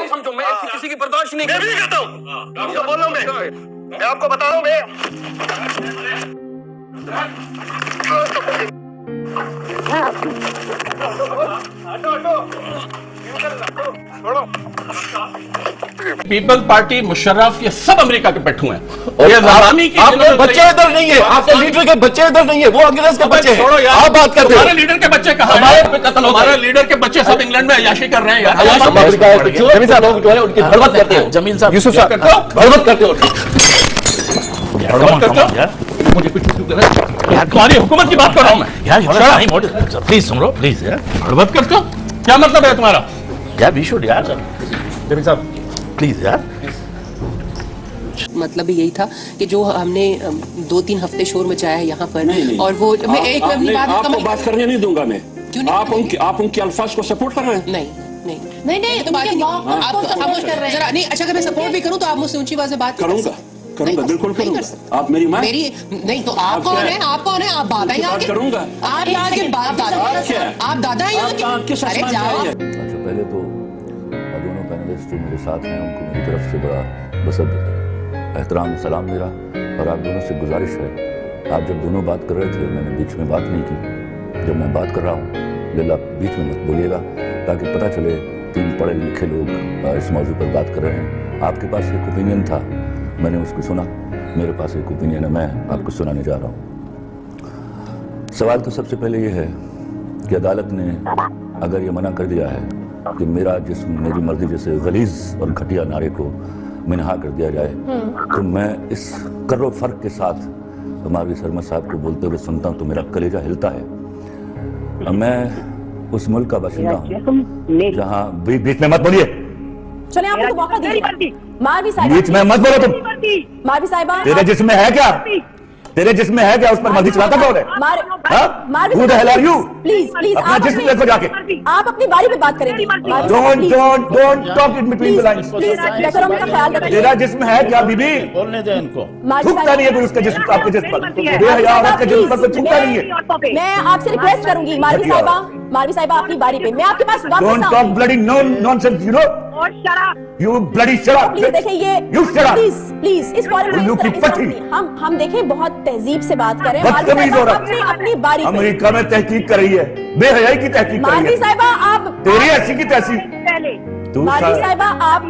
سمجھو میں ایسی کسی کی برداشت نہیں میں بھی نہیں کرتا ہوں. آپ کو بول رہا ہوں میں آپ کو بتا رہا ہوں میں. پیپل پارٹی مشرف یہ سب امریکہ کے پٹھو ہیں. آپ کے بچے ادھر نہیں ہے, آپ کے لیڈر کے بچے ادھر نہیں ہے, وہ انگریز کے بچے ہیں. آپ بات کرتے ہیں ہمارے لیڈر کے بچے کہاں ہیں؟ ہمارے لیڈر کے بچے سب انگلینڈ میں عیاشی کر رہے ہیں یار. جمیل صاحب لوگ جو ہے ان کی بڑبت کرتے ہیں. جمیل صاحب یوسف صاحب بڑبت کرتے ہو. مجھے کچھ تمہاری حکومت کی بات کر رہا ہوں میں. پلیز سن رہو پلیز یار. بڑبت کرتے ہو کیا مطلب ہے تمہارا یار؟ وی شوڈ یار. جمیل صاحب پلیز یار. مطلب یہی تھا کہ جو ہم نے 2-3 ہفتے شور مچایا ہے یہاں پر, اور وہ میں ایک آپ کو بات کرنے نہیں دوں گا میں. کیوں نہیں؟ آپ ان کے الفاظ کو سپورٹ کر رہے ہیں. نہیں تو بات نہیں. اچھا اگر میں سپورٹ بھی کروں تو آپ مجھ سے اونچی آواز سے بات کروں گا بالکل کروں گا. آپ میری ماں نہیں تو آپ کون ہیں؟ آپ کون ہیں؟ آپ بابا ہیں یہاں کے؟ کروں گا. آپ یہاں کے باپ دادا, آپ دادا ہیں یہاں کے؟ ارے جاؤ. اچھا پہلے تو دونوں پینلسٹ جو میرے ساتھ ہیں ان کو میری طرف سے بڑا بسد احترام سلام میرا, اور آپ دونوں سے گزارش ہے آپ جب دونوں بات کر رہے تھے میں نے بیچ میں بات نہیں کی. جب میں بات کر رہا ہوں للہ بیچ میں مت بولیے گا تاکہ پتہ چلے 3 پڑھے لکھے لوگ اس موضوع پر بات کر رہے ہیں. آپ کے پاس ایک اوپینین تھا, میں نے اس کو سنا. میرے پاس ایک اوپینین ہے, میں آپ کو سنانے جا رہا ہوں. سوال تو سب سے پہلے یہ ہے کہ عدالت نے اگر یہ منع کر دیا ہے کہ میرا جسم میری مرضی جیسے غلیظ اور گھٹیا نعرے کو منہا کر دیا جائے, تو میں اس کر و فرق کے ساتھ ہمارے سرمد صاحب کو بولتے ہوئے سنتا ہوں تو میرا کلیجہ ہلتا ہے. میں اس ملک کا باشندہ ہوں جہاں بیچ میں مت بولیے, چلیں آپ کو موقع دیجیے. ماروی صاحبہ بیچ میں مت بولو تم. ماروی صاحبہ تیرے جسم میں ہے کیا؟ تیرے جسم میں ہے کیا؟ اس پر مرضی چلاتا کون ہے؟ Who the hell are you? Please اپنا جسم دیکھو جا کے. آپ اپنی باری پہ بات کریں گے. Don't talk in between the lines. Please decorum کا خیال رکھیں. تیرا جسم ہے کیا بی بی؟ بولنے دیں ان کو. تھکتا نہیں ہے کوئی اس کا جسم آپ کے جسم پر, بے حیا عورت کے جسم پر کوئی تھکتا نہیں ہے. میں آپ سے ریکویسٹ کروں گی ماروی صاحبہ اپنی باری پہ, میں آپ کے پاس Don't واپس talk آؤں گی. bloody nonsense, you know? You bloody shut up. Please دیکھیں You shut up. پلیز اس فورم میں الو کی پٹھی. ہم دیکھیں بہت تہذیب سے بات کریں. بدتمیز ہو رہا ہے. اپنی باری پہ. امریکہ میں تحقیق کر رہی ہے, بے حیائی کی تحقیق کر رہی ماروی ہے. صاحبہ آپ تیری ایسی کی تحقیق. ماروی صاحبہ آپ